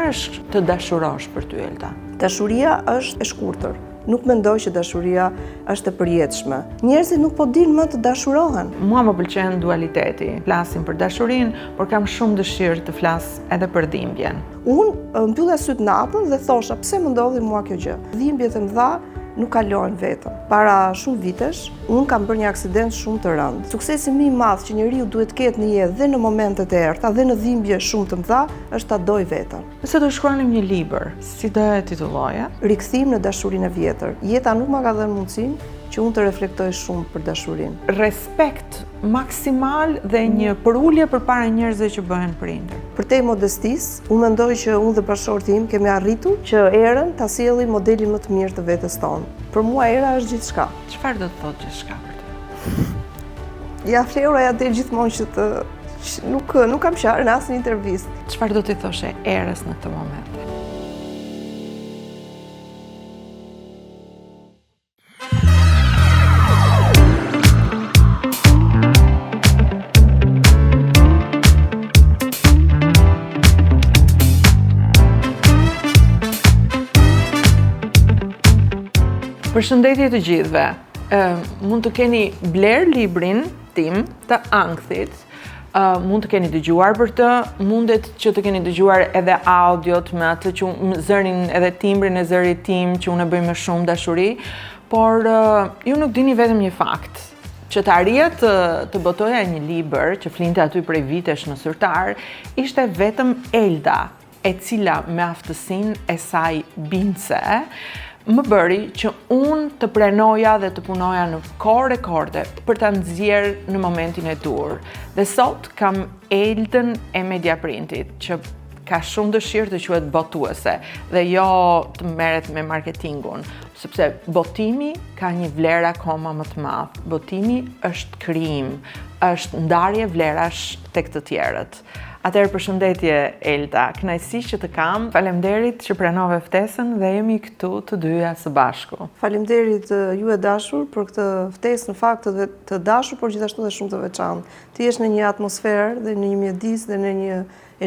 Çfarë është të dashurosh për ty, Elda? Dashuria është e shkurtër. Nuk mendoj që dashuria është e përjetshme. Njerëzit nuk po dinë më të dashurohen. Mua më pëlqen dualiteti. Flasim për dashurinë, por kam shumë dëshirë të flas edhe për dhimbjen. Unë mbylla syt natën dhe thosha, pse më ndodhi mua kjo gjë? Dhimbjet e mëdha nuk kalojnë vetëm. Para shumë vitesh, unë kam bërë një aksident shumë të rëndë. Suksesi më i madh që njeriu duhet të ketë në jetë dhe në momentet e errta dhe në dhimbje shumë të mëdha është ta doj veten. Nëse do shkruanim një libër, si do e titulloje? Rikthim në dashurinë e vjetër. Jeta nuk më ka dhënë mundësinë që unë të reflektoj shumë për dashurinë. Respekt maksimal dhe një përulje përpara njerëzve që bëhen prindër. Përtej modestisë, unë mendoj që unë dhe bashkëshorti im kemi arritur që erën ta sjellim modelin më të mirë të vetes tonë. Për mua era është gjithçka. Çfarë do të thotë gjithçka për ty? Ja fleura del gjithmonë që nuk kam qarë në asnjë intervistë. Çfarë do t'i thoshe erës në këtë moment? Përshëndetje të gjithëve. Mund të keni bler librin tim të Ankthit, mund të keni dëgjuar për të, mundet që të keni dëgjuar edhe audiot me atë që zërin edhe timbrin e zërit tim që unë e bëj me shumë dashuri, por ju nuk dini vetëm një fakt. Që të arrija të botoja një libër që flinte aty prej vitesh në zyrtar, ishte vetëm Elda, e cila me aftësinë e saj bindse, më bëri që unë të prenoja dhe të punoja në kohë rekorde për ta nxjerrë në momentin e dur. Dhe sot kam Eldën e Mediaprintit, që ka shumë dëshirë të quhet botuese dhe jo të merret me marketingun, sepse botimi ka një vlerë akoma më të madh. Botimi është krijim, është ndarje vlerash tek të tjerët. Atëherë përshëndetje Elda, kënaqësi që të kam. Faleminderit që pranove ftesën dhe jemi këtu të dyja së bashku. Faleminderit ju e dashur për këtë ftesë, në fakt të dashur, por gjithashtu dhe shumë të veçantë. Ti je në një atmosferë dhe në një mjedis dhe në një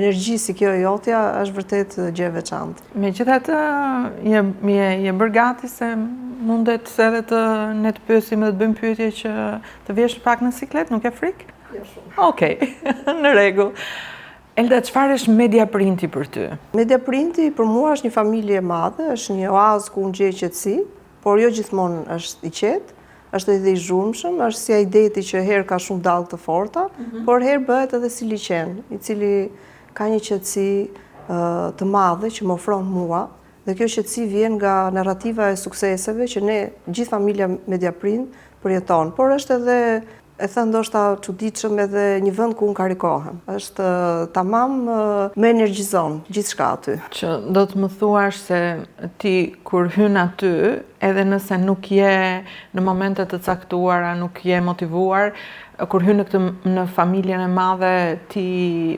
energji si kjo e jotja, është vërtet gjë e veçantë. Megjithatë, je bërë gati se mundet edhe ne të pyesim dhe të bëjmë pyetje që të vjesh pak në siklet, nuk e frikë? Jo shumë. Okej, në rregull. Elda, çfarë është Mediaprinti për ty? Mediaprinti për mua është një familje e madhe, është një oazë ku unë gjej qetësi, por jo gjithmonë është i qetë, është edhe i zhurmshëm, është si ai deti që herë ka shumë dallë të forta, por herë bëhet edhe si liqen, i cili ka një qetësi të madhe që më ofron mua, dhe kjo qetësi vjen nga narrativa e sukseseve që ne gjithë familja Mediaprint përjeton, por është edhe e thënë ndoshta çuditshëm edhe një vend ku unë karikohem. Është tamam më energjizon gjithçka aty. Që do të më thuash se ti kur hyn aty, edhe nëse nuk je në momente të caktuara, nuk je motivuar, kur hyn në familjen e madhe, ti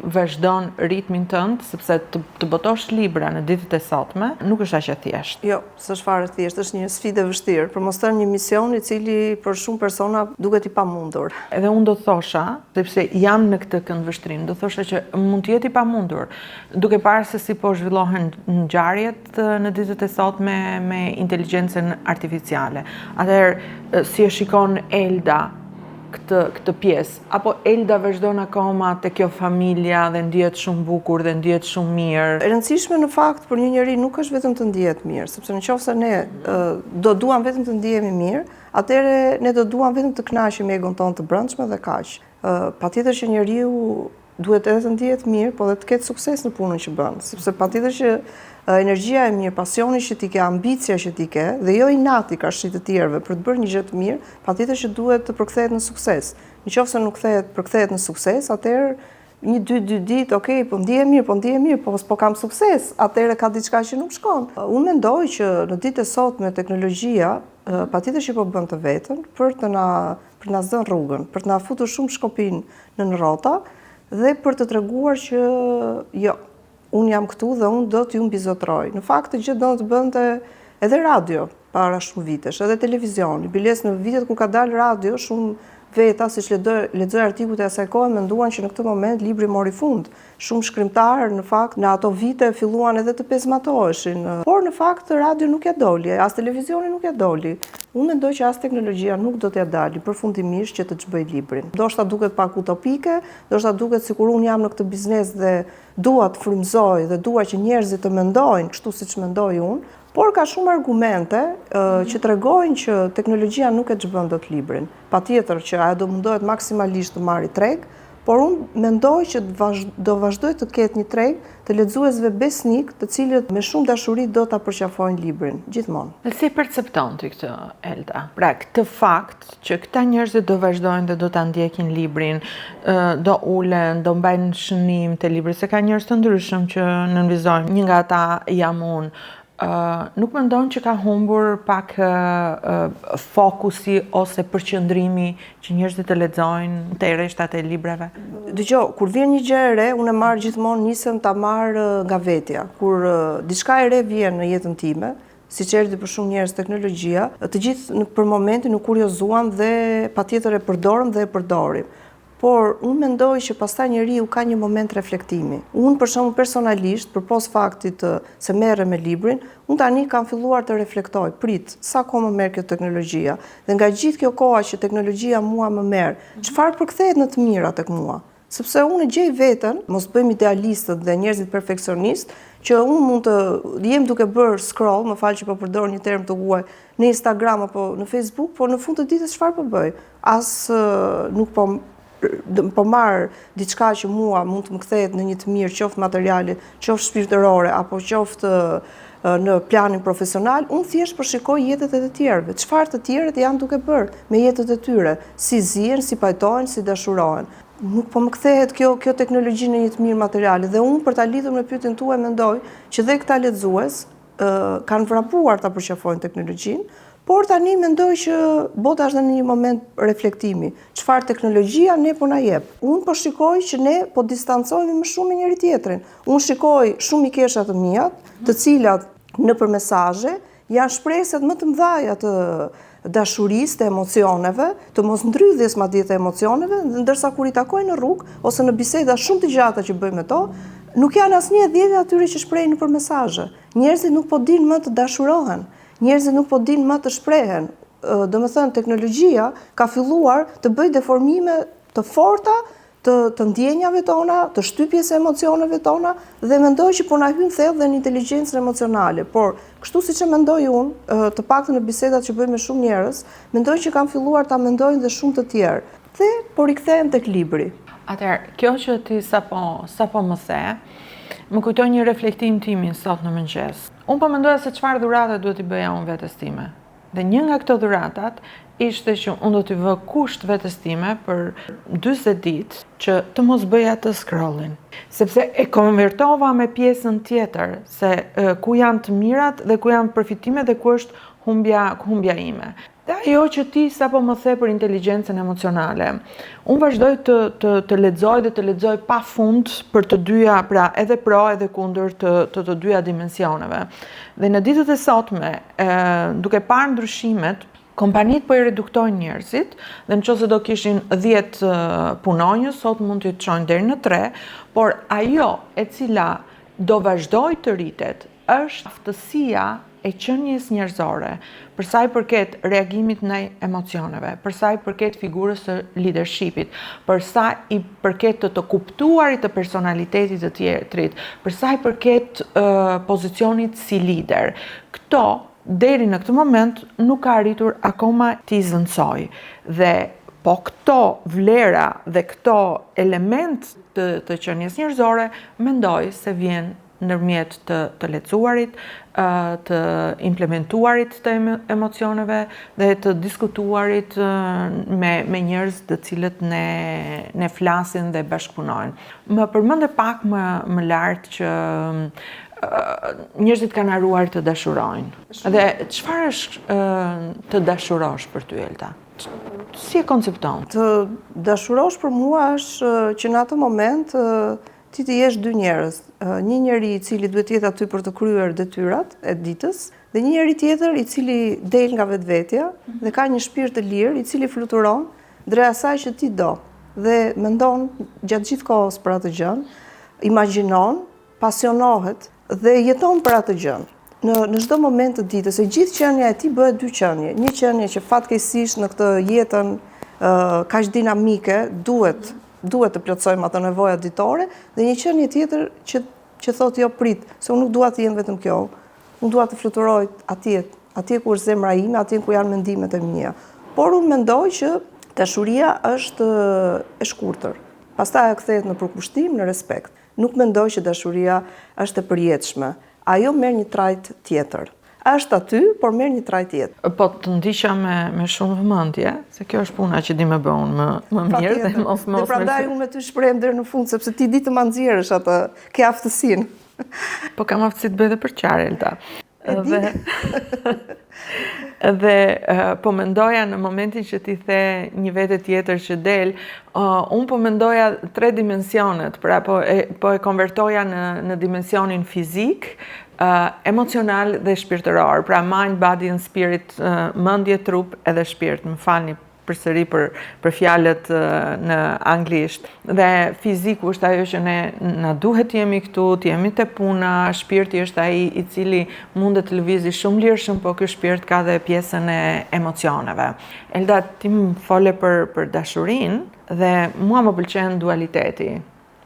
vazhdon ritmin tënd, sepse të botosh libra në ditët e sotme, nuk është aq e thjeshtë. Jo, s'është fare thjesht, është një sfidë e vështirë, për mos thënë një mision i cili për shumë persona duket i pamundur. Edhe unë do thosha, sepse jam në këtë këndvështrim, do thosha që mund të jetë i pamundur, duke parë se si po zhvillohen ngjarjet në ditët e sotme me inteligjencën artificiale. Atëherë, si e shikon Elda këtë pjesë, apo Elda vazhdon akoma te kjo familja dhe ndihet shumë bukur dhe ndihet shumë mirë? E rëndësishme në fakt për një njeri nuk është vetëm të ndihet mirë, sepse nëse ne do duam vetëm të ndihemi mirë, atëherë ne do duam vetëm të kënaqemi egon tonë të brendshme dhe kaq. Patjetër që njeriu duhet edhe të ndihet mirë, por edhe të ketë sukses në punën që bën, sepse patjetër që energjia e mirë, pasioni që ti ke, ambicia që ti ke, dhe jo inati ka shi të tjerëve për të bërë një gjë të mirë, patjetër që duhet të përkthehet në sukses. Nëse nuk përkthehet në sukses, atëherë dy ditë, okay, po ndihem mirë, po kam sukses, atëherë ka diçka që nuk shkon. Unë mendoj që në ditët e sotme teknologjia patjetër që po bën të vetën për na zënë rrugën, për të na futur shumë shkopin në rrota dhe për të treguar që jo, unë jam këtu dhe unë do t'ju mbizotroj. Në fakt të gjithë do të bënte edhe radio para shumë vitesh, edhe televizioni. Biles në vitet kur ka dalë radio, shumë veta, siç lexoj artikujt e asaj kohe, menduan që në këtë moment libri mori fund. Shumë shkrimtarë në fakt në ato vite filluan edhe të pezmatoheshin, por në fakt radio nuk ja doli, as televizioni nuk ja doli. Unë mendoj që as teknologjia nuk do t'ja dali përfundimisht që të çbëj librin. Ndoshta duket pak utopike, ndoshta duket sikur unë jam në këtë biznes dhe dua të frymëzoj dhe dua që njerëzit të mendojnë kështu siç mendoj unë, por ka shumë argumente që tregojnë që teknologjia nuk e çbën dot librin. Patjetër që ajo do mundohet maksimalisht të marrë treg, por unë mendoj që do vazhdoj të ketë një treg të lexuesve besnik, të cilët me shumë dashuri do ta përqafojnë librin, gjithmonë. Dhe si percepton ti këtë, Elda? Pra, këtë fakt që këta njerëzit do vazhdojnë dhe do ta ndjekin librin, do ulen, do mbajnë shënim të librit, se ka njerëz të ndryshëm që nënvizojnë. Një nga ata jam unë. Nuk mendon që ka humbur pak fokusi ose përqendrimi që njerëzit të lexojnë te rreshtat e librave? Dgjoj, kur vjen një gjë e re, unë e marr gjithmonë nisem ta marr nga vetja. Kur diçka e re vjen në jetën time, siç erdhi për shumë njerëz teknologjia, të gjithë për momentin u kuriozuan dhe patjetër e përdorëm dhe e përdorim. Por unë mendoj që pastaj njeriu ka një moment reflektimi. Unë për shembull personalisht, përpos faktit se merrem me librin, unë tani kam filluar të reflektoj, sa kohë më merr kjo teknologjia dhe nga gjithë kjo koha që teknologjia mua më merr, çfarë përkthehet në të mira tek mua? Sepse unë gjej veten, mos bëjmë idealistët dhe njerëzit perfeksionistë, që unë mund të jem duke bërë scroll, më fal që po përdor një term të huaj, në Instagram apo në Facebook, por në fund të ditës çfarë po bëj? As nuk po marr diçka që mua mund të më kthehet në një të mirë, qoftë materiale, qoftë shpirtërore, apo qoftë në planin profesional, unë thjesht po shikoj jetët e të tjerëve. Çfarë të tjerët janë duke bërë me jetët e tyre, si zihen, si pajtohen, si dashurohen. Nuk po më kthehet kjo teknologji në një të mirë materiale dhe unë për ta lidhur me pyetjen tuaj mendoj që dhe këta lexues kanë vrapuar ta përqafojnë teknologjinë, por tani mendoj që bota është në një moment reflektimi. Çfarë teknologjia ne po na jep? Unë po shikoj që ne po distancohemi më shumë me njëri tjetrin. Unë shikoj shumë mikesha të mia, të cilat nëpër mesazhe janë shpreset më të mëdha të dashurisë, të emocioneve, të mos ndrydhjes madje të emocioneve, ndërsa kur i takoj në rrugë ose në biseda shumë të gjata që bëj me to, nuk janë asnjë dhjetë atyre që shprehin nëpër mesazhe. Njerëzit nuk po dinë më të dashurohen. Njerëzit nuk po dinë më të shprehen. Domethënë teknologjia ka filluar të bëjë deformime të forta të ndjenjave tona, të shtypjes së emocioneve tona dhe mendoj që po na hyn thellë dhe në inteligjencën emocionale. Por kështu siç e mendoj unë, të paktën në bisedat që bëj me shumë njerëz, mendoj që kanë filluar ta mendojnë dhe shumë të tjerë. Dhe po rikthehen tek libri. Atëherë, kjo që ti sapo më the, më kujton një reflektim timin sot në mëngjes. Unë po mendoja se çfarë dhurate duhet i bëja unë vetes time. Dhe një nga këto dhuratat ishte që unë do t'i vë kusht vetes time për 40 ditë që të mos bëja të scrollin. Sepse e konvertova me pjesën tjetër, se ku janë të mirat dhe ku janë përfitimet dhe ku është humbja ime. Dhe ajo që ti sapo më the për inteligjencën emocionale, unë vazhdoj të lexoj dhe të lexoj pafund për të dyja, pra edhe pro edhe kundër të dyja dimensioneve. Dhe në ditët e sotme, duke parë ndryshimet, kompanitë po i reduktojnë njerëzit dhe nëse do kishin 10 punonjës, sot mund t'i çojnë deri në 3, por ajo e cila do vazhdoj të rritet është aftësia e qenies njerëzore, për sa i përket reagimit ndaj emocioneve, për sa i përket figurës së leadershipit, për sa i përket të kuptuarit të personalitetit të tjetrit, për sa i përket pozicionit si lider. Këto deri në këtë moment nuk ka arritur akoma t'i zëndsoj. Dhe po këto vlera dhe këto element të qenies njerëzore, mendoj se vjen ndërmjet të lexuarit, të implementuarit të emocioneve dhe të diskutuarit me njerëz të cilët ne flasin dhe bashkëpunojnë. Më përmendë pak më lart që njerëzit kanë haruar të dashurojnë. Dhe çfarë është të dashurosh për ty, Elda? Si e koncepton? Të dashurosh për mua është që në atë moment ti të jesh dy njerëz. Një njeri i cili duhet jetë aty për të kryer detyrat e ditës, dhe një njeri tjetër i cili del nga vetvetja dhe ka një shpirt të lirë, i cili fluturon drejt asaj që ti do dhe mendon gjatë gjithë kohës për atë gjën, imagjinon, pasionohet dhe jeton për atë gjën. Në çdo moment të ditës, e gjithë qenia e tij bëhet dy qenie. Një qenie që fatkeqësisht në këtë jetën kaq dinamike duhet të plotësojmë ato nevoja ditore, dhe një qenie tjetër që thotë jo prit, se unë nuk dua të jem vetëm kjo. Unë dua të fluturoj atje ku është zemra ime, atje ku janë mendimet e mia. Por unë mendoj që dashuria është e shkurtër. Pastaj ajo kthehet në përkushtim, në respekt. Nuk mendoj që dashuria është e përjetshme. Ajo merr një trajt tjetër. Është aty, por merr një trajt tjetër. Po të ndiqa me shumë vëmendje, se kjo është puna që di me bë unë më mirë dhe mos. Dhe prandaj unë me ty shprehem deri në fund, sepse ti di të ma nxjerrësh atë, ke aftësinë. Po kam aftësi të bëj edhe për qarë, Elta. Dhe po mendoja në momentin që ti the një vete tjetër që del, unë po mendoja 3 dimensionet, pra po e konvertoja në dimensionin fizik, emocional dhe shpirtëror, pra mind, body and spirit, mendje, trup edhe shpirt. Më falni përsëri për fjalët në anglisht. Dhe fiziku është ajo që na duhet të jemi këtu, të jemi te puna, shpirti është ai i cili mundet të lëvizë shumë lirshëm, po ky shpirt ka dhe pjesën e emocioneve. Elda, ti më fole për dashurinë dhe mua më pëlqen dualiteti.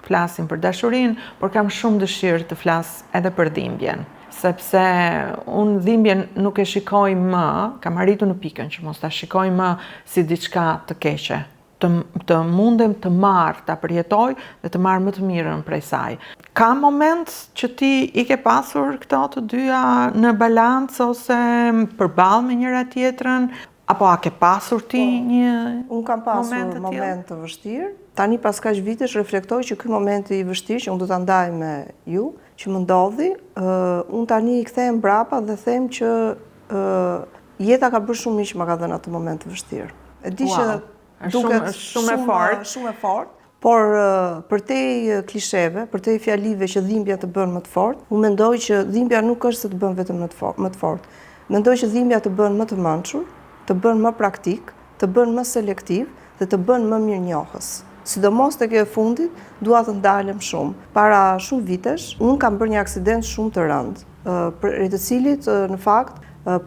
Flasim për dashurinë, por kam shumë dëshirë të flas edhe për dhimbjen. Sepse unë dhimbjen nuk e shikoj më, kam arritur në pikën që mos ta shikoj më si diçka të keqe. Të mundem të marr, ta përjetoj dhe të marr më të mirën prej saj. Ka moment që ti i ke pasur këto të dyja në balancë ose përballë me njëra tjetrën? Apo a ke pasur ti një Unë kam pasur moment të vështirë. Tani pas kaq vitesh reflektoj që ky moment i vështirë që unë do ta ndaj me ju, që më ndodhi, unë tani i kthehem mbrapa dhe them që jeta ka bërë shumë mirë që më ka dhënë atë moment të vështirë. E di që duket shumë e fortë, por përtej klisheve, përtej fjalive që dhimbja të bën më të fortë, unë mendoj që dhimbja nuk është se të bën vetëm më të fortë. Mendoj që dhimbja të bën më të mençur, të bën më praktik, të bën më selektiv dhe të bën më mirënjohës. Sidomos tek e fundit, dua të ndalem shumë. Para shumë vitesh, unë kam bërë një aksident shumë të rëndë, për të cilit, në fakt,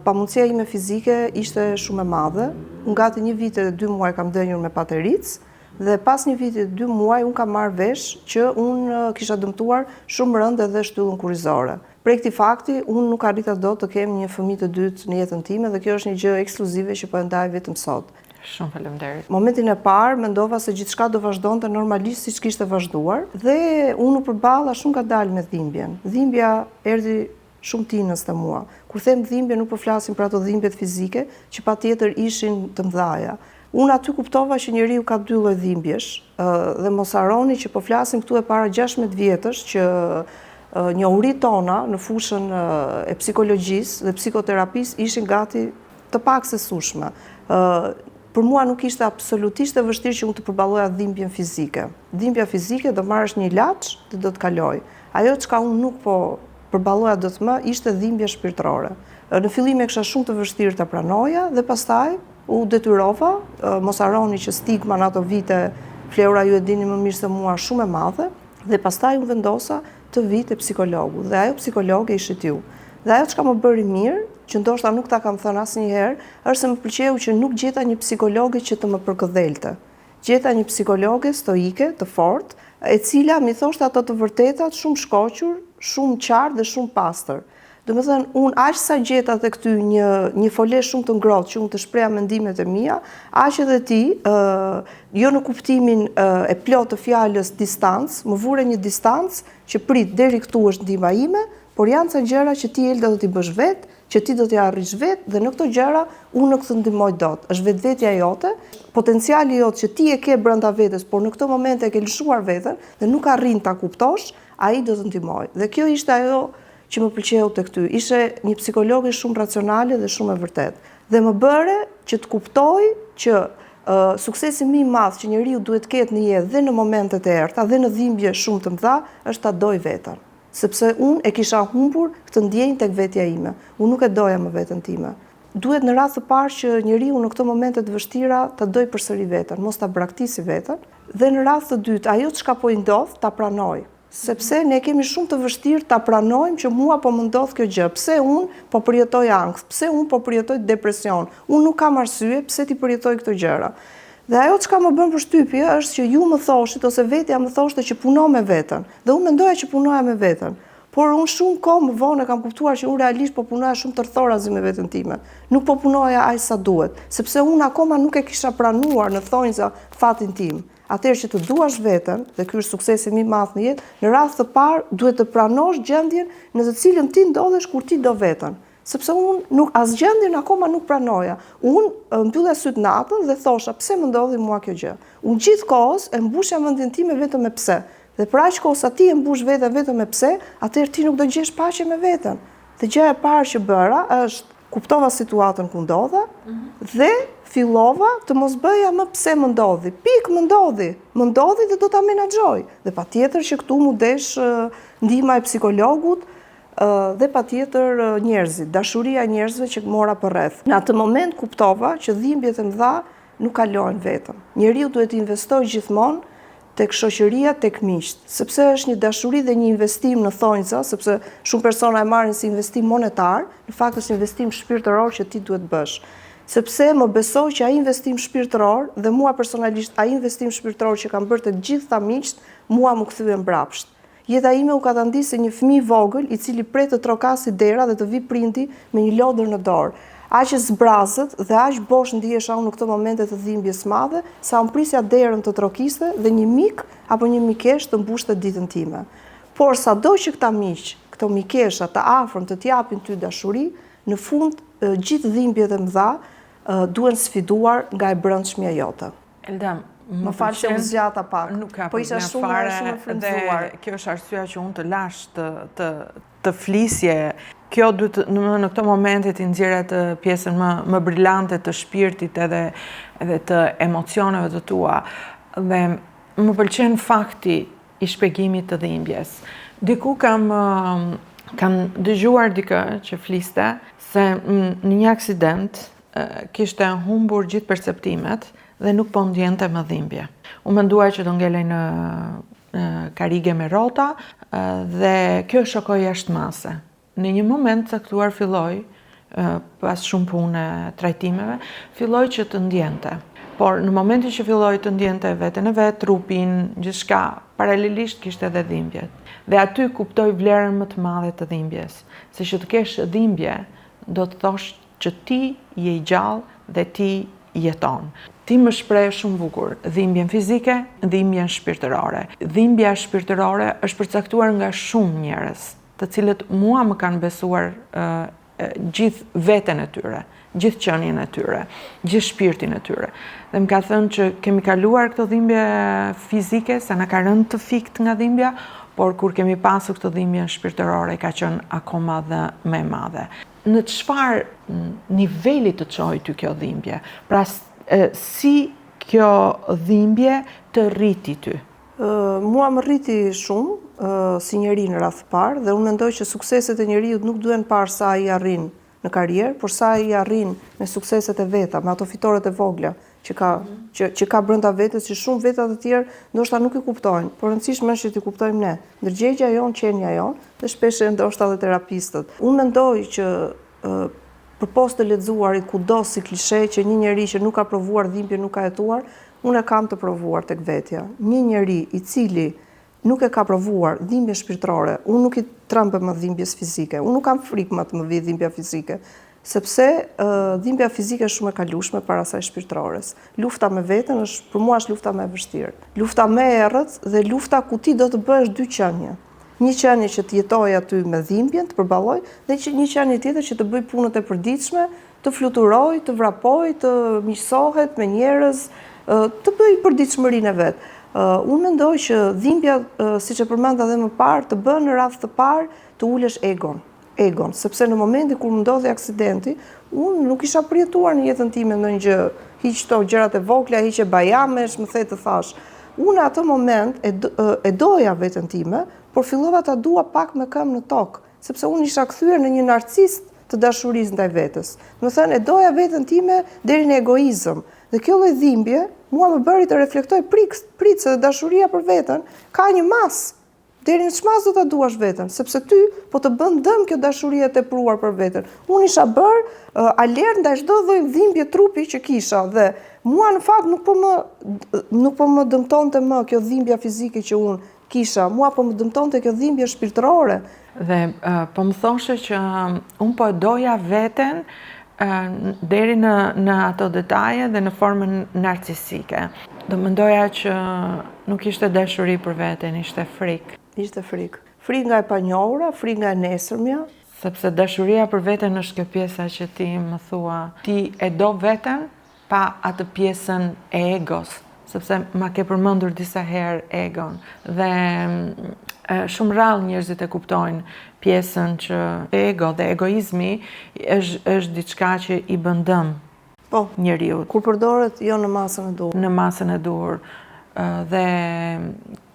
pamundësia ime fizike ishte shumë e madhe. Unë gati 1 vit e 2 muaj kam dënjur me pateric, dhe pas 1 vit e 2 muaj unë kam marrë vesh që unë kisha dëmtuar shumë rënd edhe shtyllën kurrizore. Prej këtij fakti, unë nuk arrita dot të kem një fëmijë të dytë në jetën time dhe kjo është një gjë ekskluzive që po e ndaj vetëm sot. Shumë faleminderit. Momentin e parë mendova se gjithçka do vazhdonte normalisht siç kishte vazhduar dhe unë u përballa shumë ngadalë me dhimbjen. Dhimbja erdhi shumë tinës te mua. Kur them dhimbje nuk po flasim për ato dhimbjet fizike që patjetër ishin të mëdha. Unë aty kuptova që njeriu ka 2 lloj dhimbjesh dhe mos harroni që po flasim këtu e para 16 vjetësh që njohurit tona në fushën e psikologjisë dhe psikoterapisë ishin gati të paksesueshme. Për mua nuk ishte absolutisht e vështirë që unë të përballoja dhimbjen fizike. Dhimbja fizike do marrësh një ilaç dhe do të kaloj. Ajo çka unë nuk po përballoja dot më ishte dhimbja shpirtërore. Në fillim e kisha shumë të vështirë ta pranoja dhe pastaj u detyrova, mos harroni që stigma në ato vite, Fleura ju e dini më mirë se mua, shumë e madhe, dhe pastaj u vendosa të vi te psikologu dhe ajo psikologe ishit ju. Dhe ajo çka më bëri mirë, që ndoshta nuk ta kam thënë asnjëherë, është se më pëlqeu që nuk gjeta një psikologe që të më përkëdhelte. Gjeta një psikologe stoike, të fortë, e cila mi thoshte ato të vërtetat shumë shkoqur, shumë qartë dhe shumë pastër. Domethënë, unë aq sa gjeta tek ty një fole shumë të ngrohtë që unë të shpreha mendimet e mia, aq edhe ti, jo në kuptimin e plot të fjalës distancë, më vure një distancë që prit deri këtu është ndihma ime, por janë ca gjëra që ti Elda do t'i bësh vetë, që ti do t'i arrish vetë dhe në këto gjëra unë nuk të ndihmoj dot. Është vetvetja jote, potenciali jot që ti e ke brenda vetes, por në këto momente e ke lëshuar veten dhe nuk arrin ta kuptosh, ai do të ndihmoj. Dhe kjo ishte ajo që më pëlqeu tek ty. Ishe një psikologe shumë racionale dhe shumë e vërtetë. Dhe më bëre që të kuptoj që suksesi më i madh që njeriu duhet të ketë në jetë dhe në momentet e errta dhe në dhimbje shumë të mëdha është ta doj veten. Sepse unë e kisha humbur këtë ndjenjë tek vetja ime. Unë nuk e doja më veten time. duhet në rast të parë që njeriu në këto momente të vështira ta doj përsëri veten, mos ta braktisi veten, dhe në rast të dytë, ajo çka po i ndodh ta pranoj. Sepse ne kemi shumë të vështirë ta pranojmë që mua po më ndodh kjo gjë. Pse unë po përjetoj ankth? Pse unë po përjetoj depresion? Unë nuk kam arsye pse ti përjetoj këto gjëra. Dhe ajo çka më bën përshtypje është që ju më thoshit ose vetja më thoshte që puno me veten. Dhe unë mendoja që punoja me veten. Por unë shumë kohë më vonë kam kuptuar që unë realisht po punoja shumë tërthorazi me veten time. Nuk po punoja aq sa duhet, sepse unë akoma nuk e kisha pranuar në thonjza fatin tim. Atëherë që të duash veten, dhe ky është suksesi më i madh në jetë, në rast të parë duhet të pranosh gjendjen në të cilën ti ndodhesh kur ti do veten. Sepse unë nuk as gjendjen akoma nuk pranoja. Unë mbylla syt natën dhe thosha pse më ndodhi mua kjo gjë. Unë gjithkohës e mbushja mendjen time vetëm me pse. Dhe për aq kohë sa ti e mbush veten vetëm me pse, atëherë ti nuk do gjesh paqe me veten. Dhe gjëja e parë që bëra është kuptova situatën ku ndodha dhe fillova të mos bëja më pse më ndodhi. Më ndodhi dhe do ta menaxhoj. Dhe patjetër që këtu mu desh ndihma e psikologut dhe patjetër njerëzit, dashuria e njerëzve që mora përreth. Në atë moment kuptova që dhimbjet e mëdha nuk kalojnë vetëm. Njeriu duhet të investojë gjithmonë tek shoqëria, tek miqt, sepse është një dashuri dhe një investim në thonjza, sepse shumë persona e marrin si investim monetar, në fakt është investim shpirtëror që ti duhet bësh. Sepse më besoj që ai investim shpirtëror dhe mua personalisht ai investim shpirtëror që kam bërë të gjitha miqt, mua më kthye mbrapsht. Jeta ime u ka ta ndisë një fëmijë i vogël i cili pret të trokasi dera dhe të vi prindi me një lodër në dorë. Aq e zbrazët dhe aq bosh ndihesha unë në këto momente të dhimbjes madhe, sa unë prisja derën të trokiste dhe një mik apo një mikesh të mbushte ditën time. Por sado që këta miq, këto mikesha të afërm të t'japin ty dashuri, në fund gjithë dhimbjet e mëdha duhen sfiduar nga e brendshmja jote. Elda, më fal që u zgjata pak. Po isha shumë e frymzuar. Kjo është arsyeja që unë të lash të flisje. Kjo duhet në këto momente të nxjerrë pjesën më brillante të shpirtit edhe të emocioneve të tua. Dhe më pëlqen fakti i shpjegimit të dhimbjes. Diku kam dëgjuar dikë që fliste se në një aksident kishte humbur gjithë perceptimet dhe nuk po ndjente më dhimbje. Unë menduaj që do ngelej në karige me rrota dhe kjo shokoi jashtëmase. Në një moment caktuar filloi, pas shumë pune trajtimeve, filloi që të ndjente. Por në momentin që filloi të ndjente veten e vet, trupin, gjithçka, paralelisht kishte edhe dhimbjet. Dhe aty kuptoi vlerën më të madhe të dhimbjes, se që të kesh dhimbje, do të thosh që ti je i gjallë dhe ti jeton. Ti më shpreh shumë bukur dhimbjen fizike, dhimbjen shpirtërore. Dhimbja shpirtërore është përcaktuar nga shumë njerëz, të cilët mua më kanë besuar gjithë veten e tyre, gjithë qenien e tyre, gjithë shpirtin e tyre. Dhe më ka thënë që kemi kaluar këto dhimbje fizike, sa na ka rënë të fikt nga dhimbja, por kur kemi pasur këtë dhimbjen shpirtërore ka qenë akoma dhe më e madhe. Në çfarë niveli të çojë ty kjo dhimbje? Pra si kjo dhimbje të rriti ty? Mua më rriti shumë si njeri në radhë parë dhe unë mendoj që sukseset e njeriut nuk duhen parë sa ai arrin në karrierë, por sa ai arrin me sukseset e veta, me ato fitoret e vogla që ka brenda vetes, që shumë veta të tjerë ndoshta nuk i kuptojnë, por rëndësishme është që t'i kuptojmë ne. Ndërgjegja jon, qenia jon, dhe shpesh ndoshta edhe terapistët. Unë mendoj që përpos të lexuarit kudo si klishe që një njeri që nuk ka provuar dhimbje nuk ka jetuar, unë e kam të provuar tek vetja. Një njeri i cili nuk e ka provuar dhimbje shpirtërore, unë nuk i trembem më dhimbjes fizike, unë nuk kam frikë më të më vijë dhimbja fizike, sepse dhimbja fizike është shumë e kalueshme para asaj shpirtërores. Lufta me veten është për mua është lufta më e vështirë. Lufta më e errët dhe lufta ku ti do të bësh dy qenie. Një qenie që të jetojë aty me dhimbjen, të përballoj, dhe një qenie tjetër që të bëj punët e përditshme, të fluturoj, të vrapoj, të miqësohet me njerëz, të bëj përditshmërinë e vet. Unë mendoj që dhimbja, siç e përmenda edhe më parë, të bën në radhë të parë të ulesh egon, sepse në momentin kur më ndodhi aksidenti, unë nuk isha përjetuar në jetën time ndonjë gjë, hiq këto gjërat e vogla, hiq e bajamesh, më the të thash. Unë atë moment e doja veten time, por fillova ta dua pak me këmbë në tokë, sepse unë isha kthyer në një narcist të dashurisë ndaj vetes. Do të thënë, e doja veten time deri në egoizëm. Dhe kjo lloj dhimbje mua më bëri të reflektoj prit se dashuria për veten ka një masë. Deri në çmas do ta duash veten, sepse ty po të bën dëm kjo dashuri e tepruar për veten. Unë isha bërë alert ndaj çdo lloj dhimbje trupi që kisha dhe mua në fakt nuk po më dëmtonte më kjo dhimbja fizike që unë kisha, mua po më dëmtonte kjo dhimbje shpirtërore. Dhe po më thoshe që unë po e doja veten deri në ato detaje dhe në formën narcisike. Do mendoja që nuk ishte dashuri për veten, ishte frikë. Ishte frikë. Frikë nga e panjohura, frikë nga e nesërmja. Sepse dashuria për veten është kjo pjesa që ti më thua, ti e do veten pa atë pjesën e egos, sepse ma ke përmendur disa herë egon. Dhe shumë rrallë njerëzit e kuptojnë pjesën që ego dhe egoizmi është diçka që i bën dëm njeriut. Kur përdoret jo në masën e duhur. Në masën e duhur. Dhe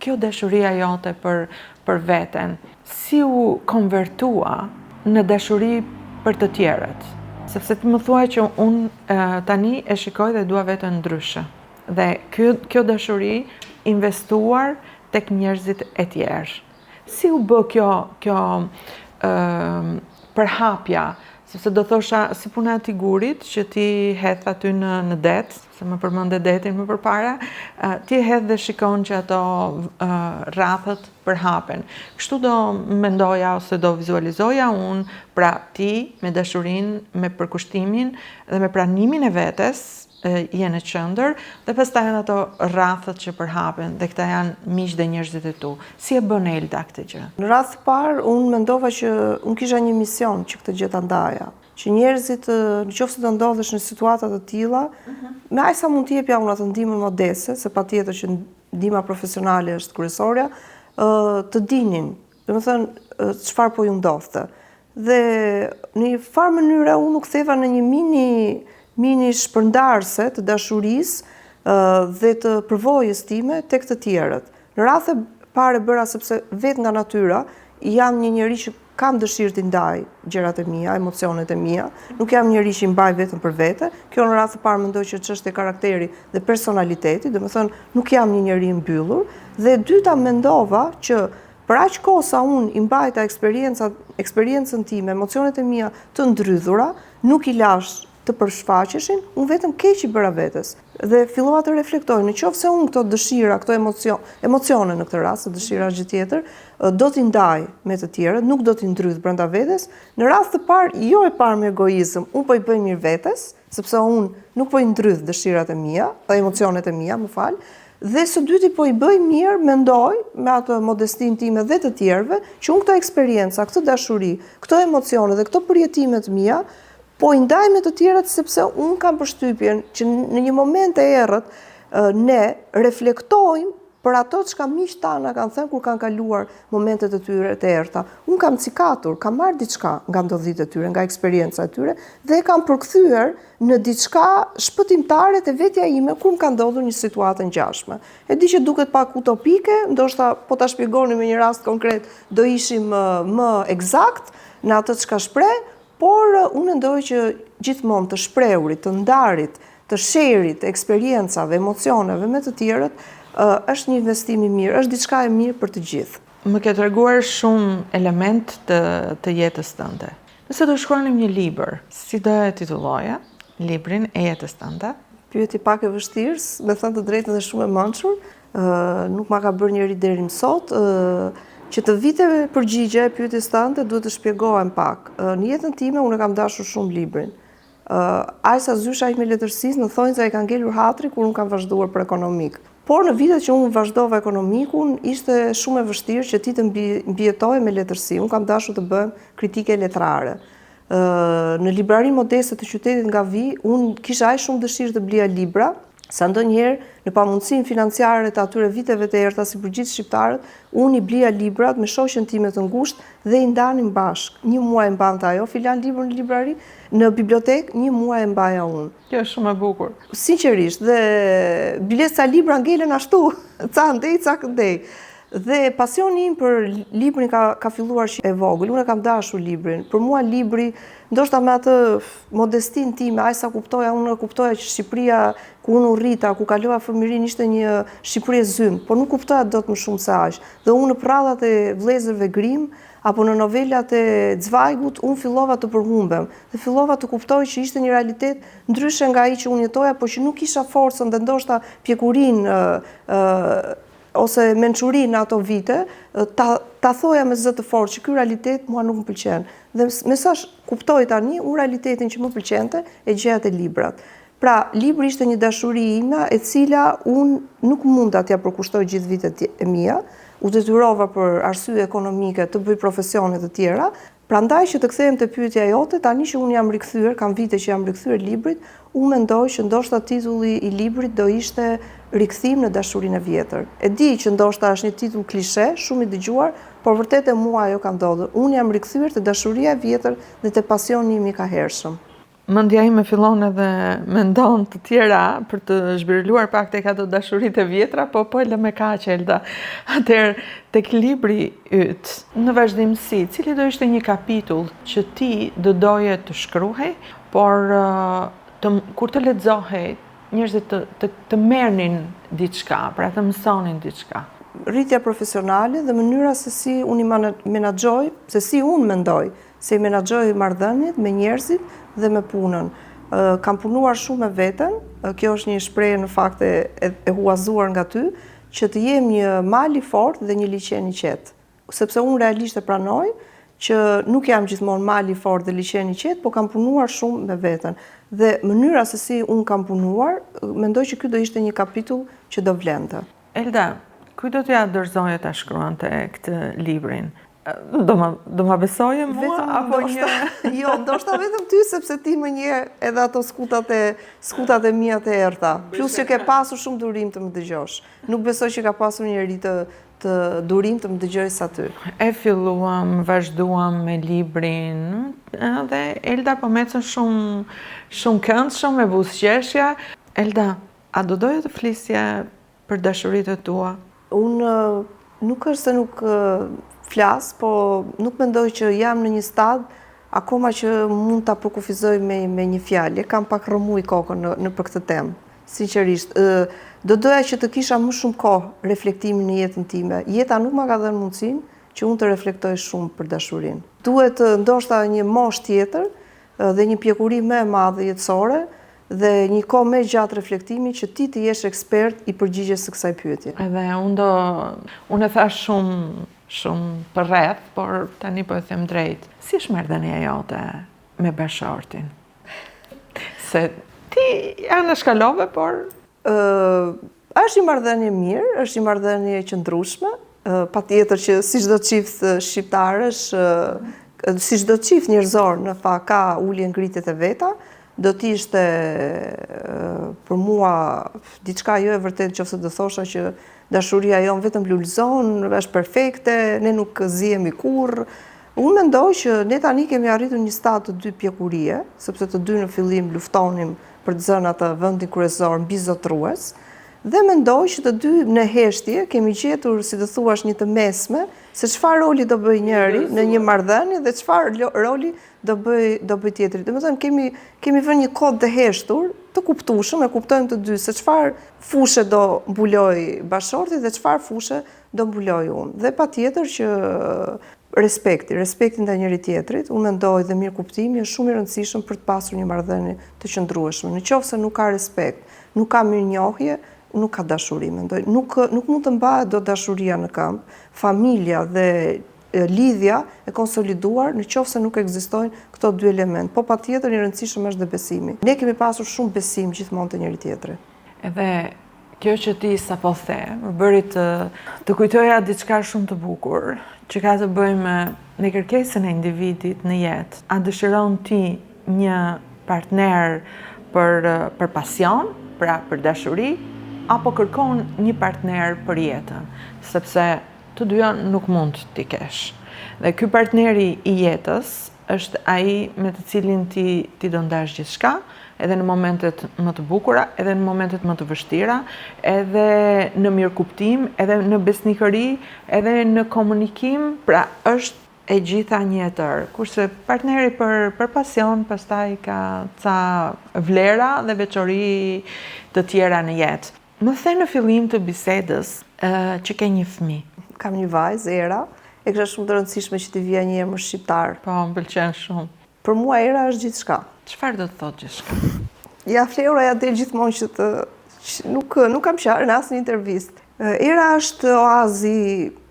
kjo dashuria jote për veten, si u konvertua në dashuri për të tjerët? Sepse ti më thua që unë tani e shikoj dhe dua veten ndryshe. Dhe kjo dashuri investuar tek njerëzit e tjerë. Si u bë kjo përhapja? Sepse do thosha si puna e tigurit që ti hedh aty në det, se më përmende detin më përpara, ti hedh dhe shikon që ato rrathët përhapen. Kështu do mendoja ose do vizualizoja unë, pra ti me dashurinë, me përkushtimin dhe me pranimin e vetes, je në qendër dhe pastaj janë ato rrathët që përhapen dhe këta janë miq dhe njerëzit e tu. Si e bën Elda këtë gjë? Në rast të parë, unë mendova që unë kisha një mision që këtë gjë ta ndaja. Që njerëzit, nëse do ndodhesh në situata të tilla, me aq sa mund të jepja unë atë ndihmën modeste, se patjetër që ndihma profesionale është kryesorja, të dinin, domethënë çfarë po ju ndodhte. Dhe në një farë mënyre unë u ktheva në një mini shpërndarse të dashurisë dhe të përvojës time tek të tjerët. Në raste pare bëra sepse vetë nga natyra jam një njeri që kam dëshirë të ndaj gjërat e mia, emocionet e mia, nuk jam njeri që i mbaj vetëm për vete. Kjo në rast të parë mendoj që ç'është e karakteri dhe personaliteti, domethënë nuk jam një njeri i mbyllur, dhe dyta mendova që për aq kohë sa unë i mbajta eksperiencën time, emocionet e mia të ndrydhura, nuk i lash të përshfaqeshin, unë vetëm keq i bëra vetes. Dhe fillova të reflektoj, në qoftë se unë këto dëshira, këto emocione në këtë rast, dëshira gjë tjetër, do t'i ndaj me të tjerët, nuk do t'i ndrydh brenda vetes. Në rast të parë, jo e parë me egoizëm, unë po i bëj mirë vetes, sepse unë nuk po i ndrydh dëshirat e mia, emocionet e mia, më fal. Dhe së dyti po i bëj mirë, mendoj me atë modestinë time dhe të tjerëve, që unë këto eksperjenca, këtë dashuri, këto emocione dhe këto përjetimet mia po i ndaj me të tjerët sepse unë kam përshtypjen që në një moment e errët ne reflektojmë për ato çka miqtë tanë kanë thënë kur kanë kaluar momentet e tyre të errta. Unë kam cikatur, kam marrë diçka nga ndodhitë e tyre, nga eksperjenca e tyre dhe e kam përkthyer në diçka shpëtimtare te vetja ime kur më ka ndodhur një situatë ngjashme. E di që duket pak utopike, ndoshta po ta shpjegoni me një rast konkret do ishim më eksakt në atë çka shpreh. Por unë mendoj që gjithmonë të shprehurit, të ndarit, të sherit, eksperiencave, emocioneve me të tjerët, është një investim i mirë, është diçka e mirë për të gjithë. Më ke treguar shumë element të jetës tënde. Nëse do shkruanim një libër, si do e titulloja librin e jetës tënde? Pyetje pak e vështirë, me thënë të drejtën dhe shumë e mençur, nuk ma ka bërë njëri deri më sot. Që të viteve përgjigje e pyetjes tënde duhet të shpjegohem pak. Në jetën time unë kam dashur shumë librin. Aq sa zysha ime letërsisë në thonjza e ka ngelur hatri kur unë kam vazhduar për ekonomik. Por në vitet që unë vazhdova ekonomikun, ishte shumë e vështirë që ti të mbijetoj me letërsi. Unë kam dashur të bëhem kritike letrare. Në librarinë modeste të qytetit nga vi, unë kisha aq shumë dëshirë të blija libra, sa ndonjëherë në pamundësinë financiare të atyre viteve të errta si për gjithë shqiptarët, unë i blija librat me shoqen time të ngushtë dhe i ndanim bashkë. Një muaj mbante ajo filan libër në librari, në bibliotekë një muaj e mbaja unë. Kjo është shumë e bukur. Sinqerisht, dhe bilesa libra ngelen ashtu, ca ndej, ca këndej. Dhe pasioni im për librin ka filluar që e vogël. Unë kam dashur librin. Për mua libri, ndoshta me atë modestin time, aq sa kuptoja, unë kuptoja që Shqipëria ku unë u rrita, ku kalova fëmijërinë ishte një Shqipëri e zymë, por nuk kuptoja dot më shumë se aq. Dhe unë në prallat e vëllezërve Grimm apo në novelat e Zweigt, unë fillova të përhumbem dhe fillova të kuptoj që ishte një realitet ndryshe nga ai që unë jetoja, por që nuk kisha forcën dhe ndoshta pjekurinë ose mençurinë në ato vite, ta thoja me zë të fortë që ky realitet mua nuk më pëlqen. Dhe me sa kuptoj tani, unë realitetin që më pëlqente e gjeja te librat. Pra, libri ishte një dashuri ime e cila unë nuk mund t'ja përkushtoj gjithë vitet e mia, u detyrova për arsye ekonomike të bëj profesione të tjera. Prandaj që të kthehem te pyetja jote, tani që unë jam rikthyer, kam vite që jam rikthyer librit, unë mendoj që ndoshta titulli i librit do ishte Rikthim në dashurinë e vjetër. E di që ndoshta është një titull klishe, shumë i dëgjuar, por vërtet e mua ajo ka ndodhur. Unë jam rikthyer te dashuria e vjetër dhe te pasioni im i kahershëm. Mendja ime fillon edhe mendon të tjera për të zhbërluar pak tek ato dashuritë e vjetra, po e lë me kaq Elda. Atëherë tek libri yt, në vazhdimsi, cili do ishte një kapitull që ti do doje të shkruhej, por kur të lexohej njerëzit të merrnin diçka, pra të mësonin diçka. Rritja profesionale dhe mënyra se si unë i menaxhoj, se si unë mendoj, se i menaxhoj marrëdhëniet me njerëzit dhe me punën. Kam punuar shumë me veten, kjo është një shprehje në fakt e huazuar nga ty, që të jem një mal i fortë dhe një liçen i qetë. Sepse unë realisht e pranoj që nuk jam gjithmonë mal i fortë dhe liçen i qetë, po kam punuar shumë me veten. Dhe mënyra se si unë kam punuar, mendoj që ky do ishte një kapitull që do vlente. Elda, kujt do t'ja dorëzoje ta shkruante këtë librin? Do ma besoje mua apo një? Jo, ndoshta vetëm ty, sepse ti më njeh edhe ato skutat e mia të errta. Plus që ke pasur shumë durim të më dëgjosh. Nuk besoj që ka pasur njëri të durim të më dëgjoj sa ty. E filluam, vazhduam me librin, dhe Elda po mecën shumë këndshëm me buzëqeshje. Elda, a do doje të flisje për dashuritë tua? Unë nuk është se nuk flas, po nuk mendoj që jam në një stad akoma që mund ta përkufizoj me një fjalë. Kam pak rrëmuj kokën në për këtë temë. Sinqerisht, do doja që të kisha më shumë kohë reflektimin në jetën time. Jeta nuk ma ka dhënë mundësinë që unë të reflektoj shumë për dashurinë. Duhet ndoshta një moshë tjetër dhe një pjekuri më e madhe jetësore dhe një kohë më gjatë reflektimi që ti të jesh ekspert i përgjigjes së kësaj pyetje. Edhe unë e thash shumë për rreth, por tani po e them drejt. Si është marrëdhënia jote me bashortin? Se ti janë shkalove, por është një marrëdhënie mirë, është një marrëdhënie e qëndrueshme, patjetër që si çdo çift shqiptarësh, si çdo çift njerëzor në fakt ka ulje ngritjet e veta, do t'ishte për mua diçka jo e vërtetë nëse do thosha që dashuria jon vetëm lulëzon, është perfekte, ne nuk zihemi kurrë. Unë mendoj që ne tani kemi arritur një stad të dy pjekurie, sepse të dy në fillim luftonim për të zënë atë vendin kryesor mbi zotrues, dhe mendoj që të dy në heshtje kemi gjetur, si të thuash, një të mesme, se çfarë roli do bëj njëri në një marrëdhënie dhe çfarë roli do bëj tjetri. Domethënë kemi vënë një kod të heshtur, të kuptueshëm, e kuptojmë të dy se çfarë fushë do mbuloj bashorti dhe çfarë fushë do mbuloj unë. Dhe patjetër që respekti ndaj njëri tjetrit, unë mendoj dhe mirëkuptimi është shumë i rëndësishëm për të pasur një marrëdhënie të qëndrueshme. Nëse nuk ka respekt, nuk ka mirënjohje, nuk ka dashuri, mendoj. Nuk mund të mbahet dot dashuria në këmbë, familja dhe lidhja e konsoliduar nëse nuk ekzistojnë këto dy elementë. Po patjetër i rëndësishëm është dhe besimi. Ne kemi pasur shumë besim gjithmonë te njëri tjetri. Edhe kjo që ti sapo the, më bëri të kujtoja diçka shumë të bukur, që ka të bëjë me kërkesën e individit në jetë. A dëshiron ti një partner për pasion, pra për dashuri, apo kërkon një partner për jetën, sepse të dyja nuk mund t'i kesh. Dhe ky partneri i jetës është ai me të cilin ti do ndash gjithçka, edhe në momentet më të bukura, edhe në momentet më të vështira, edhe në mirëkuptim, edhe në besnikëri, edhe në komunikim, pra është e gjitha një e tërë. Kurse partneri për pasion, pastaj ka ca vlera dhe veçori të tjera në jetë. Më the në fillim të bisedës që ke një fëmijë. Kam një vajzë, Era. E kisha shumë të rëndësishme që t'i vija një emër shqiptar. Po, më pëlqen shumë. Për mua Era është gjithçka. Çfarë do të thotë gjithçka? Ja fleura ja del gjithmonë që nuk kam qarë në asnjë intervistë. Era është oazi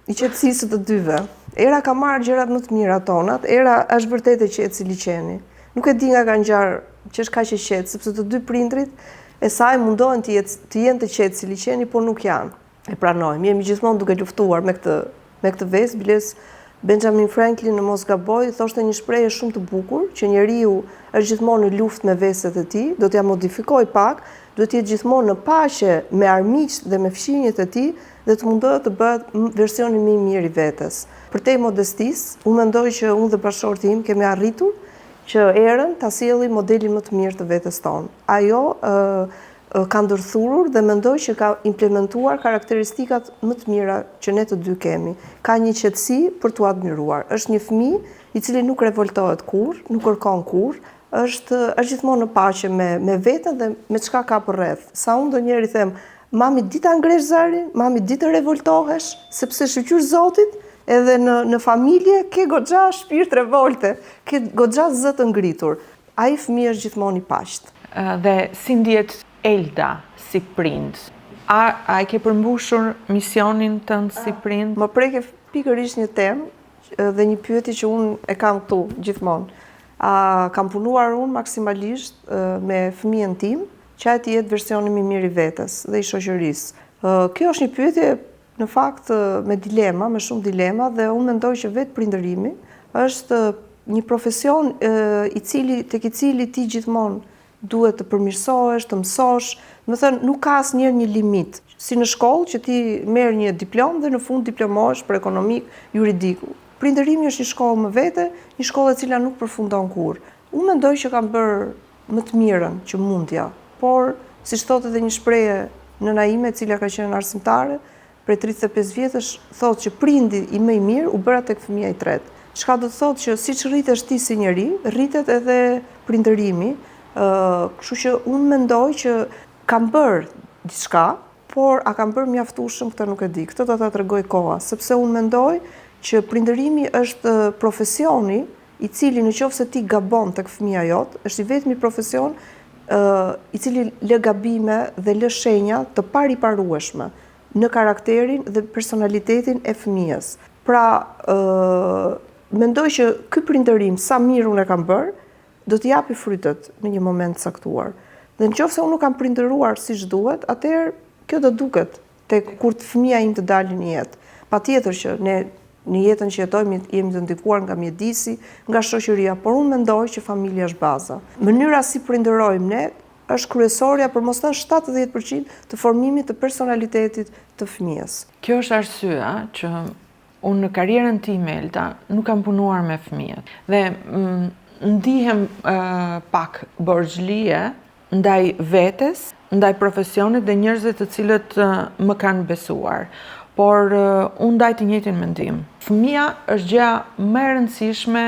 i qetësisë të dyve. Era ka marrë gjërat më të mira tonat. Era është vërtet e qetë si liçeni. Nuk e di nga ka ngjarë që është kaq e qetë, sepse të dy prindrit e saj mundohen të jenë të qetë si liçeni, por nuk janë. E pranojmë. Jemi gjithmonë duke luftuar me këtë vesë, biles Benjamin Franklin në Mos Gaboj thoshte një shprehje shumë të bukur, që njeriu është gjithmonë në luftë me veset e tij, do t'ja modifikoj pak, do të jetë gjithmonë në paqe me armiqt dhe me fqinjet e tij dhe të mundohet të bëhet versioni më i mirë i vetes. Përtej modestisë, unë mendoj që unë dhe bashkëshorti im kemi arritur që Erën ta sjellim modelin më të mirë të vetes tonë. Ajo ka ndërthurur dhe mendoj që ka implementuar karakteristikat më të mira që ne të dy kemi. Ka një qetësi për t'u admiruar. Është një fëmijë i cili nuk revoltohet kurrë, nuk kërkon kurrë, është gjithmonë në paqe me veten dhe me çka ka përreth. Sa unë ndonjëherë i them, mami di ta ngresh zarin, mami di të revoltohesh, sepse shëqyr Zotit, edhe në familje ke goxha shpirt revolte, ke goxha zë të ngritur. Ai fëmijë është gjithmonë i paqët. Dhe si ndjet Elda si prind? A e ke përmbushur misionin tënd si prind? Më preke pikërisht një temë dhe një pyetje që unë e kam këtu gjithmonë. A kam punuar unë maksimalisht me fëmijën tim, që ai të jetë versioni më i mirë i vetes dhe i shoqërisë. Kjo është një pyetje në fakt me dilema, me shumë dilema, dhe unë mendoj që vetë prindërimi është një profesion tek i cili ti gjithmonë duhet të përmirësohesh, të mësosh, më thënë nuk ka asnjëherë një limit. Si në shkollë që ti merr një diplomë dhe në fund diplomohesh për ekonomik, juridik. Prindërimi është një shkollë më vete, një shkollë e cila nuk përfundon kurrë. Unë mendoj që kam bërë më të mirën që mundja, por siç thotë edhe një shprehje nëna ime, e cila ka qenë arsimtare, prej 35 vjetësh, thotë që prindi i më i mirë u bëra tek fëmia i tretë. Çka do të thotë që siç rritesh ti si njeri, rritet edhe prindërimi. Kështu që unë mendoj që kam bërë diçka, por a kam bërë mjaftueshëm, këtë nuk e di. Këtë do ta tregoj koha, sepse unë mendoj që prindërimi është profesioni i cili nëse ti gabon tek fëmia jot, është i vetmi profesion i cili lë gabime dhe lë shenja të pariparueshme në karakterin dhe personalitetin e fëmijës. Pra, mendoj që ky prindërim sa mirë unë e kam bërë, do t'i japi frytet në një moment caktuar. Dhe nëse unë nuk kam prindëruar siç duhet, atëherë kjo do duket tek kur fëmia im të dalë në jetë. Patjetër që ne në jetën që jetojmë jemi të ndikuar nga mjedisi, nga shoqëria, por unë mendoj që familja është baza. Mënyra si prindërojmë ne është kryesorja për mos thënë 70% të formimit të personalitetit të fëmijës. Kjo është arsyeja që unë në karrierën time, Elda, nuk kam punuar me fëmijët. Dhe ndihem pak borxhlie ndaj vetes, ndaj profesionit dhe njerëzve të cilët më kanë besuar. Por unë ndaj të njëjtin mendim. Fëmia është gjëja më e rëndësishme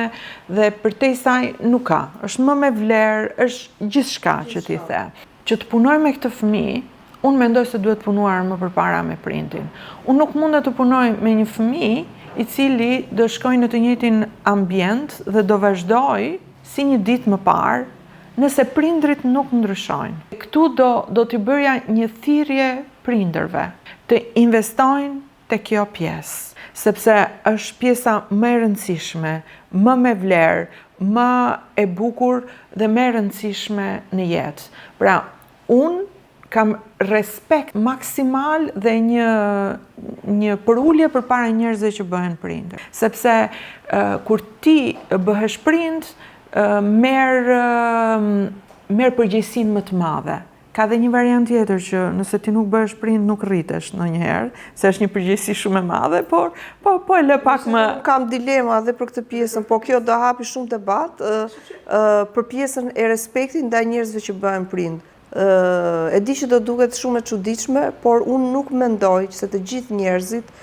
dhe përtej saj nuk ka. Është më me vlerë, është gjithçka që ti the. Që të punoj me këtë fëmijë, unë mendoj se duhet punuar më përpara me prindin. Unë nuk mund të punoj me një fëmijë i cili do shkojë në të njëjtin ambient dhe do vazhdoj si një ditë më parë, nëse prindrit nuk ndryshojnë. Këtu do t'i bërja një thirrje prindërve të investojnë te kjo pjesë, sepse është pjesa më e rëndësishme, më me vlerë, më e bukur dhe më e rëndësishme në jetë. Pra, unë kam respekt maksimal dhe një përullje përpara njerëzve që bëhen prindër. Sepse kur ti bëhesh prind, merr përgjegjësinë më të madhe. Ka dhe një variant tjetër që nëse ti nuk bëhesh prind nuk rritesh ndonjëherë, se është një përgjegjësi shumë e madhe, por po e lë pak më. Kam dilema edhe për këtë pjesën, po kjo do hapi shumë debat për pjesën e respektit ndaj njerëzve që bëhen prind. E di që do duket shumë e çuditshme, por unë nuk mendoj se të gjithë njerëzit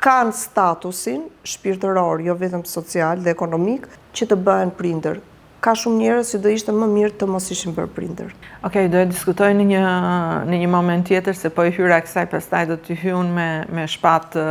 kanë statusin shpirtëror, jo vetëm social dhe ekonomik, që të bëhen prindër. Ka shumë njerëz që do ishte më mirë të mos ishin bërë prindër. Okej, do e diskutoj në një moment tjetër, se po e hyra kësaj pastaj do t'i hyun me shpatë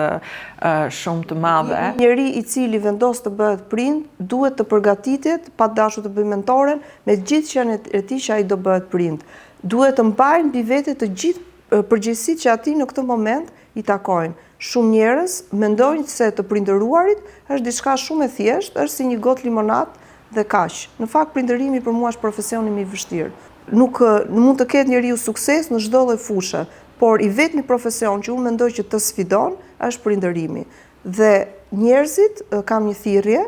shumë të madhe. Njeri i cili vendos të bëhet prind, duhet të përgatitet, pa dashur të bëjë mentoren, me gjithë që janë e tij që ai do bëhet prind. Duhet të mbajnë mbi vete të gjithë përgjegjësitë që atij në këtë moment i takojnë. Shumë njerëz mendojnë se të prindëruarit është diçka shumë e thjeshtë, është si një gotë limonad dhe kaq. Në fakt prindërimi për mua është profesioni më i vështirë. Nuk mund të ketë njeriu sukses në çdo lloj fushë, por i vetmi profesion që unë mendoj që të sfidon është prindërimi. Dhe njerëzit, kam një thirrje,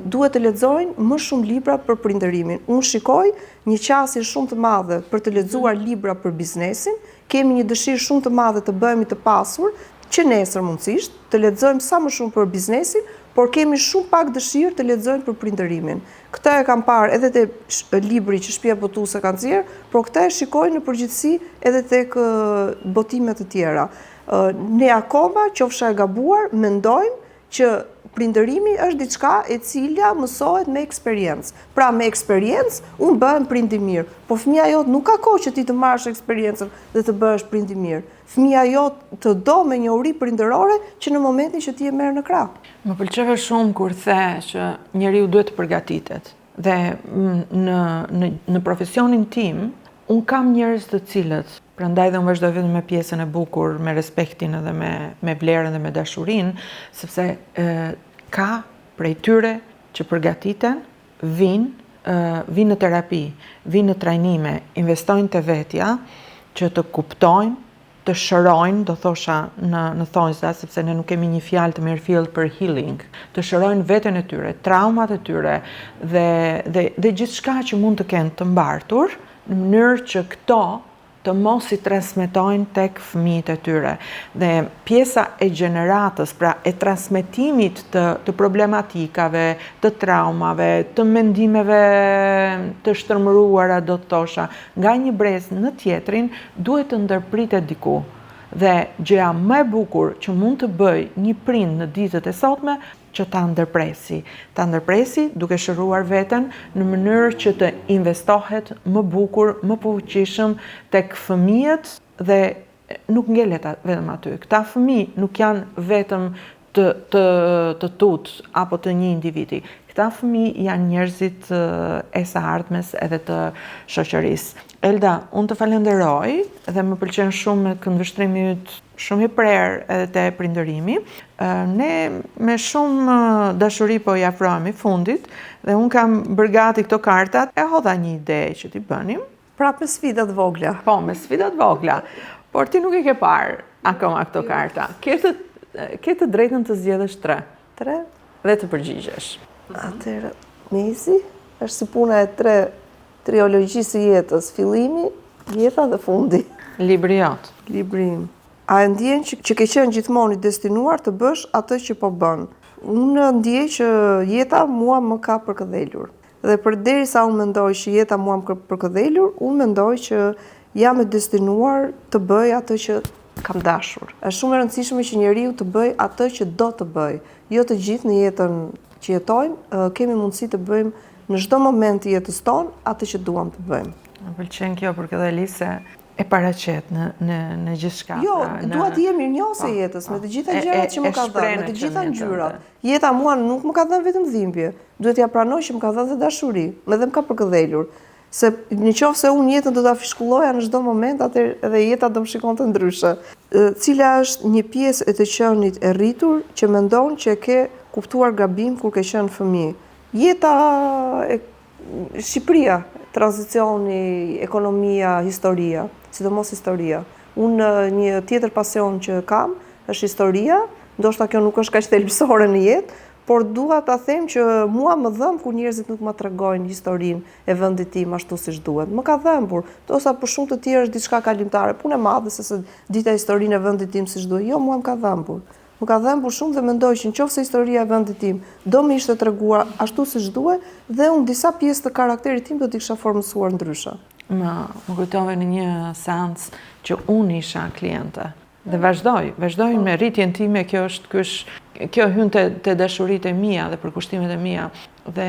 duhet të lexojnë më shumë libra për prindërimin. Unë shikoj një qasje shumë të madhe për të lexuar libra për biznesin, kemi një dëshirë shumë të madhe të bëhemi të pasur, që nesër mundësisht të lexojmë sa më shumë për biznesin, por kemi shumë pak dëshirë të lexojmë për prindërimin. Këtë e kam parë edhe te libri që Shtëpia Botuese ka nxjerr, por këtë e shikoj në përgjithësi edhe tek botimet të tjera. Ne akoma, qofsha e gabuar, mendojmë që prindërimi është diçka e cila mësohet me eksperiencë. Pra me eksperiencë unë bëhem prind i mirë, po fëmia jot nuk ka kohë që ti të marrësh eksperiencën dhe të bëhesh prind i mirë. Fëmia jot të do me një uri prindërore që në momentin që ti e merr në krah. Më pëlqeve shumë kur the që njeriu duhet të përgatitet. Dhe në profesionin tim, unë kam njerëz të cilët, prandaj dhe unë vazhdoj vetëm me pjesën e bukur, me respektin edhe me vlerën dhe me dashurinë, sepse ka prej tyre që përgatiten, vinë në terapi, vinë në trajnime, investojnë te vetja, që të kuptojnë, të shërojnë, do thosha në thonjza, sepse ne nuk kemi një fjalë të mirëfillt për healing, të shërojnë veten e tyre, traumat e tyre dhe gjithçka që mund të kenë të mbartur, në mënyrë që këto të mos i transmetojnë tek fëmijët e tyre. Dhe pjesa e gjeneratës, pra e transmetimit të problematikave, të traumave, të mendimeve të shtërmëruara, do të thosha, nga një brez në tjetrin, duhet të ndërpritet diku. Dhe gjëja më e bukur që mund të bëj një prind në ditët e sotme, që ta ndërpresi duke shëruar veten në mënyrë që të investohet më bukur, më fuqishëm tek fëmijët dhe nuk ngelet vetëm aty. Këta fëmijë nuk janë vetëm të tut apo të një individi. Këta fëmijë janë njerëzit e së ardhmes edhe të shoqërisë. Elda, unë të falenderoj dhe më pëlqen shumë këndvështrimi yt shumë i prerë edhe te prindërimi. Ne me shumë dashuri po i afrohemi fundit dhe unë kam bërgati këto kartat, e hodha një ide që t'i bënim. Pra me sfidat vogla. Po, me sfidat vogla. Por ti nuk i ke parë akoma këto karta. Ke të drejtën të zgjedhësh 3. 3? Dhe të përgjigjesh. Atëherë, mezi është si puna e 3 triologjisë jetës, fillimi, jeta dhe fundi. Libri jot. Libri im. A e ndjen që ke qenë gjithmonë i destinuar të bësh atë që po bën? Unë ndjej që jeta mua më ka përkëdhelur. Dhe përderisa unë mendoj që jeta mua më ka përkëdhelur, unë mendoj që jam e destinuar të bëj atë që kam dashur. Është shumë e rëndësishme që njeriu të bëj atë që do të bëj. Jo të gjithë në jetën që jetojmë, kemi mundësi të bëjmë në çdo moment të jetës tonë atë që duam të bëjmë. Më pëlqen kjo për këtë lise e paraqet në gjithçka. Jo, dua të jem mirënjohëse jetës, me të gjitha gjërat që më ka dhënë, me të gjitha ngjyrat. Jeta mua nuk më ka dhënë vetëm dhimbje, duhet ja pranoj që më ka dhënë dhe dashuri, edhe më ka përkëdhelur. Se nëse unë jetën do ta fishkulloja në çdo moment, atëherë edhe jeta do më shikonte ndryshe. Cila është një pjesë e të qenit e rritur që mendon që e ke kuptuar gabim kur ke qenë fëmijë? Jeta e Shqipëria, tranzicioni, ekonomia, historia, sidomos historia. Unë një tjetër pasion që kam është historia, ndoshta kjo nuk është kaq thelbësore në jetë, por dua ta them që mua më dhëm kur njerëzit nuk ma tregojnë historinë e vendit tim ashtu siç duhet. Më ka dhëmbur, ndoshta për shumë të tjerë është diçka kalimtare, punë e madhe se dita historinë e vendit tim siç duhet. Jo, mua më ka dhëmbur. Më ka dhëmbur shumë dhe mendoj që nëse historia e vendit tim do më ishte treguar ashtu siç duhet dhe unë disa pjesë të karakterit tim do t'i kisha formësuar ndryshe. Më kujtove në një seancë që unë isha kliente. Dhe vazhdoj me rritjen time, kjo hyn te dashuritë e mia dhe përkushtimet e mia. Dhe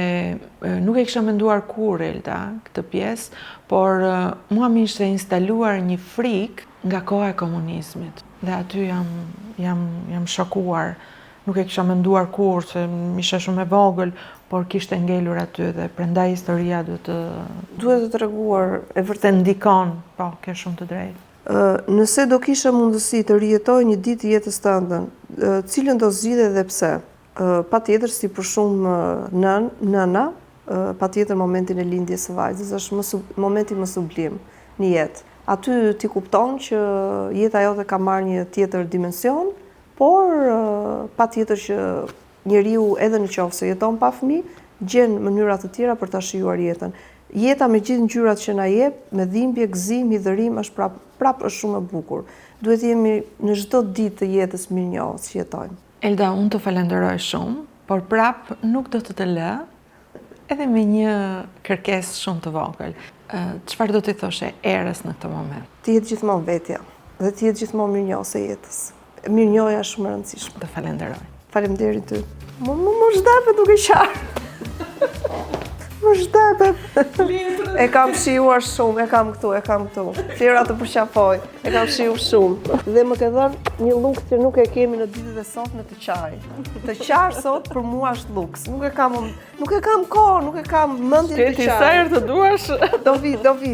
nuk e kisha menduar kur, Elda, këtë pjesë, por mua më ishte instaluar një frikë nga koha e komunizmit. Dhe aty jam shokuar. Nuk e kisha menduar kur, se isha shumë e vogël, por kishte ngelur aty dhe prandaj historia duhet të treguar e vërtet. Se ndikon, po, ke shumë të drejtë. Nëse do kisha mundësi të rijetoj një ditë jetës tënde, cilën do zgjidhe dhe pse? Patjetër, si për shumë nëna, patjetër momentin e lindjes së vajzës është momenti më sublim në jetë. Aty ti kupton që jeta jote ka marrë një tjetër dimension, por patjetër që njeriu edhe nëse jeton pa fëmijë, gjen mënyra të tjera për ta shijuar jetën. Jeta me gjithë ngjyrat që na jep, me dhimbje, gëzim, hidhërim, është prap është shumë e bukur. Duhet jemi në çdo ditë të jetës mirënjohës që jetojmë. Elda, unë të falenderoj shumë, por prap nuk do të lë, edhe me një kërkesë shumë të vogël. Çfarë do t'i thoshe erës në këtë moment? Të jetë gjithmonë vetja dhe të jetë gjithmonë mirënjohës e jetës. Mirënjohja është shumë e rëndësishme. Të falenderoj. Faleminderit ty. Më zhdapet duke qarë. Më zhdapet. E kam shijuar shumë, e kam këtu. Tjera të përqafoj, e kam shijuar shumë. Dhe më ke dhënë një luks që nuk e kemi në ditët e sotme të qaj. Të qarë sot për mua është luks. Nuk e kam kohë, nuk e kam mendjen të qaj. Ti sa herë të duash? Do vi.